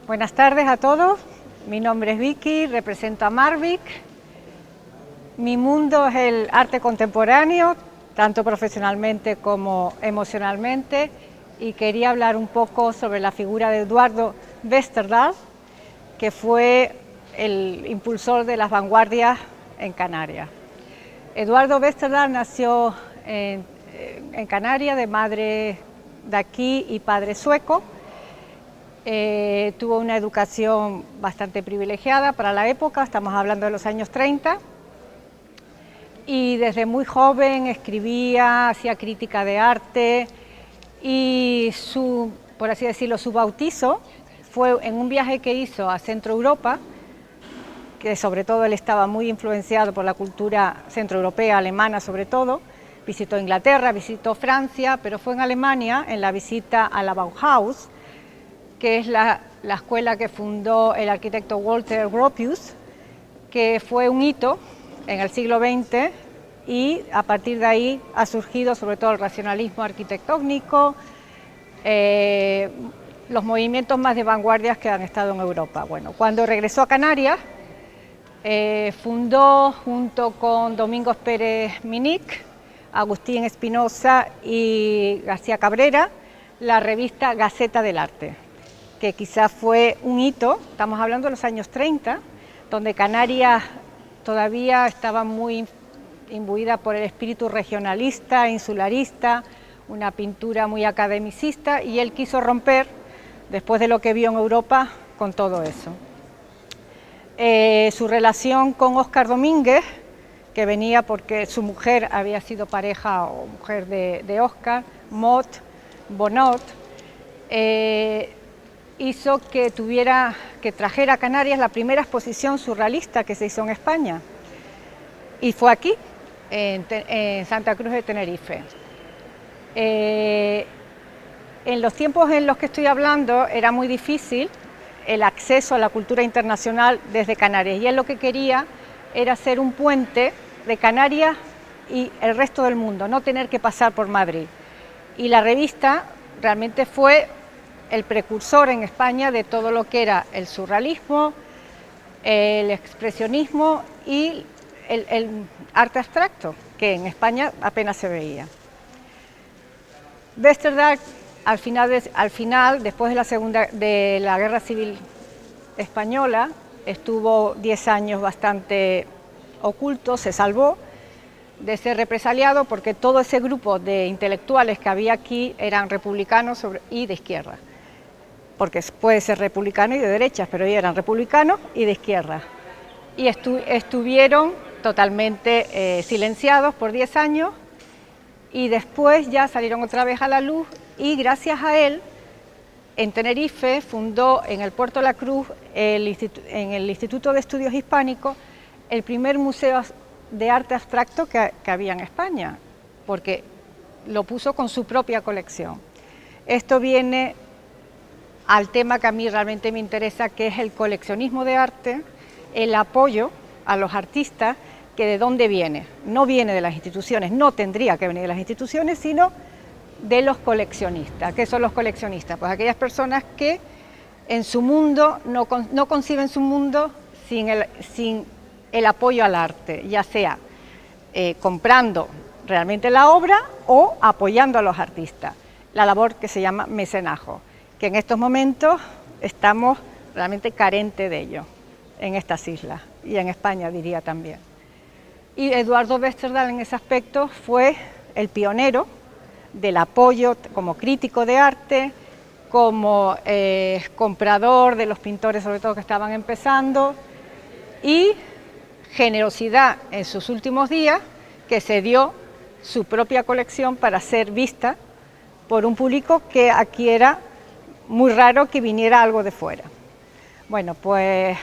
Buenas tardes a todos, mi nombre es Vicky, represento a Marvic. Mi mundo es el arte contemporáneo, tanto profesionalmente como emocionalmente, y quería hablar un poco sobre la figura de Eduardo Westerdahl, que fue el impulsor de las vanguardias en Canarias. Eduardo Westerdahl nació en Canarias, de madre de aquí y padre sueco. Tuvo una educación bastante privilegiada para la época, estamos hablando de los años 30, y desde muy joven escribía, hacía crítica de arte, y por así decirlo, su bautizo fue en un viaje que hizo a Centro Europa, que sobre todo él estaba muy influenciado por la cultura centroeuropea, alemana sobre todo. Visitó Inglaterra, visitó Francia, pero fue en Alemania, en la visita a la Bauhaus, que es la escuela que fundó el arquitecto Walter Gropius, que fue un hito en el siglo XX, y a partir de ahí ha surgido sobre todo el racionalismo arquitectónico, los movimientos más de vanguardias que han estado en Europa. Bueno, cuando regresó a Canarias, fundó junto con Domingos Pérez Minic, Agustín Espinosa y García Cabrera la revista Gaceta del Arte, que quizás fue un hito. Estamos hablando de los años 30, donde Canarias todavía estaba muy imbuida por el espíritu regionalista, insularista, una pintura muy academicista, y él quiso romper, después de lo que vio en Europa, con todo eso. Su relación con Óscar Domínguez, que venía porque su mujer había sido pareja o mujer de Óscar, Maud Bonnot, hizo que trajera a Canarias la primera exposición surrealista que se hizo en España, y fue aquí, en Santa Cruz de Tenerife. En los tiempos en los que estoy hablando era muy difícil el acceso a la cultura internacional desde Canarias, y él lo que quería era hacer un puente de Canarias y el resto del mundo, no tener que pasar por Madrid. Y la revista realmente fue el precursor en España de todo lo que era el surrealismo, el expresionismo y el arte abstracto, que en España apenas se veía. Westerdahl, al final, después de la Guerra Civil Española, estuvo 10 años bastante oculto, se salvó de ser represaliado porque todo ese grupo de intelectuales que había aquí eran republicanos y de izquierda, porque puede ser republicano y de derechas, pero ellos eran republicanos y de izquierda, y estuvieron totalmente silenciados por 10 años, y después ya salieron otra vez a la luz, y gracias a él, en Tenerife fundó en el Puerto de la Cruz, en el Instituto de Estudios Hispánicos, el primer museo de arte abstracto que había en España, porque lo puso con su propia colección. Esto viene al tema que a mí realmente me interesa, que es el coleccionismo de arte, el apoyo a los artistas, que de dónde viene. No viene de las instituciones, no tendría que venir de las instituciones, sino de los coleccionistas. ¿Qué son los coleccionistas? Pues aquellas personas que en su mundo no conciben su mundo sin el apoyo al arte, ya sea comprando realmente la obra o apoyando a los artistas, la labor que se llama mecenajo, que en estos momentos estamos realmente carentes de ello en estas islas y en España, diría también. Y Eduardo Westerdahl en ese aspecto fue el pionero del apoyo como crítico de arte, como comprador de los pintores, sobre todo que estaban empezando, y generosidad en sus últimos días, que se dio su propia colección para ser vista por un público que aquí era muy raro que viniera algo de fuera. Bueno, pues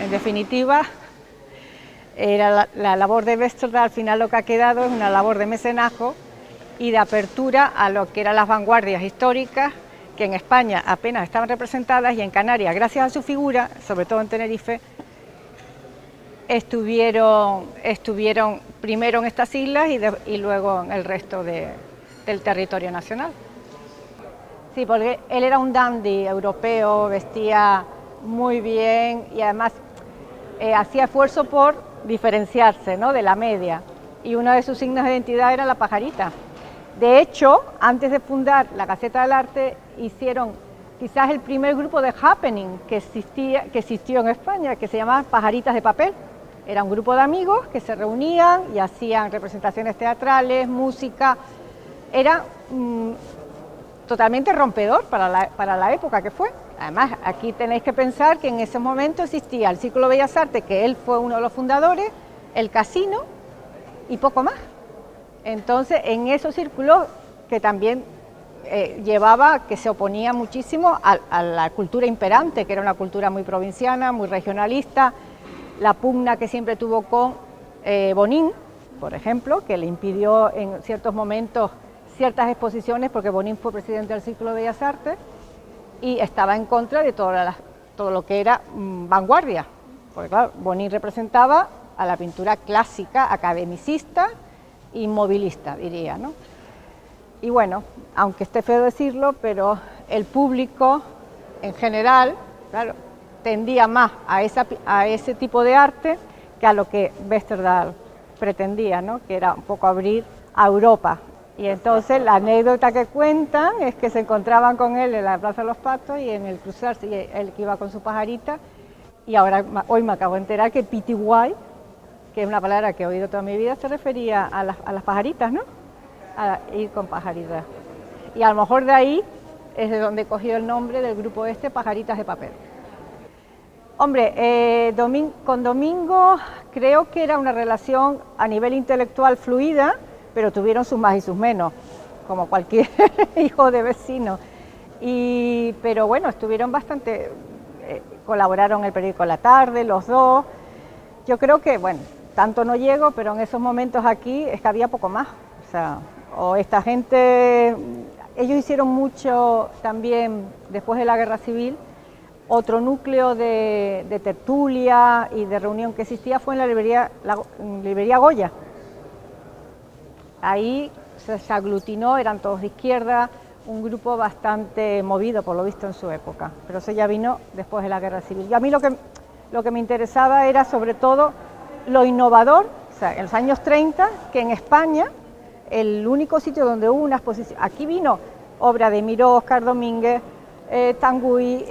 en definitiva, era la labor de Westerdahl. Al final lo que ha quedado es una labor de mecenajo y de apertura a lo que eran las vanguardias históricas, que en España apenas estaban representadas, y en Canarias, gracias a su figura, sobre todo en Tenerife, estuvieron primero en estas islas y luego en el resto del territorio nacional. Sí, porque él era un dandy europeo, vestía muy bien y además hacía esfuerzo por diferenciarse, ¿no?, de la media. Y uno de sus signos de identidad era la pajarita. De hecho, antes de fundar la Gaceta del Arte, hicieron quizás el primer grupo de happening que existió en España, que se llamaba Pajaritas de Papel. Era un grupo de amigos que se reunían y hacían representaciones teatrales, música. Era totalmente rompedor para la época que fue. Además, aquí tenéis que pensar que en ese momento existía el Círculo de Bellas Artes, que él fue uno de los fundadores, el casino y poco más. Entonces, en esos círculos que también llevaba, que se oponía muchísimo a la cultura imperante, que era una cultura muy provinciana, muy regionalista, la pugna que siempre tuvo con Bonín, por ejemplo, que le impidió en ciertos momentos ciertas exposiciones, porque Bonín fue presidente del Círculo de Bellas Artes y estaba en contra de todo lo que era vanguardia, porque claro, Bonín representaba a la pintura clásica, academicista y movilista, diría, ¿no? Y bueno, aunque esté feo decirlo, pero el público en general, claro, tendía más a ese tipo de arte que a lo que Westerdal pretendía, ¿no?, que era un poco abrir a Europa. Y entonces la anécdota que cuentan es que se encontraban con él en la Plaza de los Patos y en el cruzarse, y él que iba con su pajarita, y hoy me acabo de enterar que Pity White, que es una palabra que he oído toda mi vida, se refería a las pajaritas, ¿no?, a ir con pajaritas. Y a lo mejor de ahí es de donde cogió el nombre del grupo Pajaritas de Papel. Hombre, con Domingo creo que era una relación a nivel intelectual fluida, pero tuvieron sus más y sus menos, como cualquier hijo de vecino. Pero bueno, estuvieron bastante, colaboraron en el periódico La Tarde, los dos. Yo creo que, bueno, tanto no llego, pero en esos momentos aquí es que había poco más. O esta gente, ellos hicieron mucho también después de la Guerra Civil. Otro núcleo de tertulia y de reunión que existía fue en la librería Goya. Ahí se aglutinó, eran todos de izquierda, un grupo bastante movido por lo visto en su época, pero eso ya vino después de la Guerra Civil. Y a mí lo que me interesaba era sobre todo lo innovador, o sea, en los años 30, que en España el único sitio donde hubo una exposición, aquí vino obra de Miró, Oscar Domínguez, Tanguy,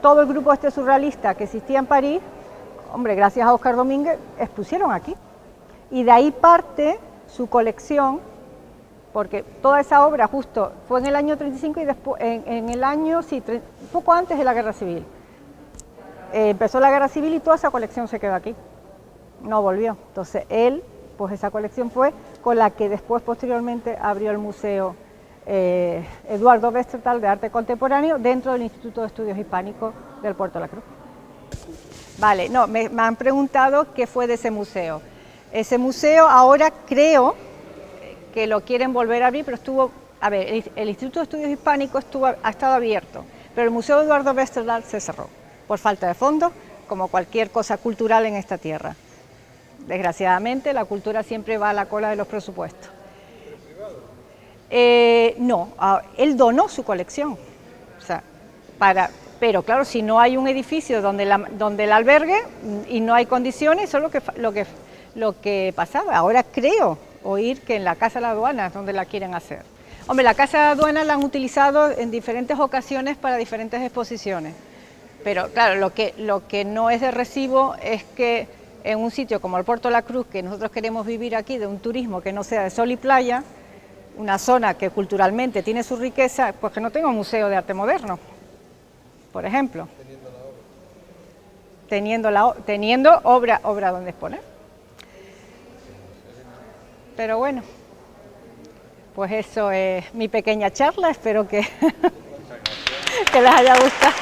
todo el grupo surrealista que existía en París, hombre, gracias a Oscar Domínguez, expusieron aquí. Y de ahí parte su colección, porque toda esa obra justo fue en el año 35 y después, en el año, sí, poco antes de la Guerra Civil. Empezó la Guerra Civil y toda esa colección se quedó aquí, no volvió. Entonces él, pues esa colección fue con la que después posteriormente abrió el museo Eduardo Westerthal de Arte Contemporáneo dentro del Instituto de Estudios Hispánicos del Puerto de la Cruz. Vale, no, me han preguntado qué fue de ese museo. Ese museo ahora creo que lo quieren volver a abrir, pero el Instituto de Estudios Hispánicos ha estado abierto, pero el Museo Eduardo Westerthal se cerró por falta de fondos, como cualquier cosa cultural en esta tierra. Desgraciadamente, la cultura siempre va a la cola de los presupuestos. No, él donó su colección, o sea, pero claro, si no hay un edificio donde el albergue y no hay condiciones, eso es lo que pasaba. Ahora creo oír que en la Casa de la Aduana es donde la quieren hacer. Hombre, la Casa de la Aduana la han utilizado en diferentes ocasiones para diferentes exposiciones, pero claro, lo que no es de recibo es que en un sitio como el Puerto de la Cruz, que nosotros queremos vivir aquí de un turismo que no sea de sol y playa, una zona que culturalmente tiene su riqueza, pues que no tenga un museo de arte moderno, por ejemplo. Teniendo obra donde exponer. Pero bueno, pues eso es mi pequeña charla, espero que les haya gustado.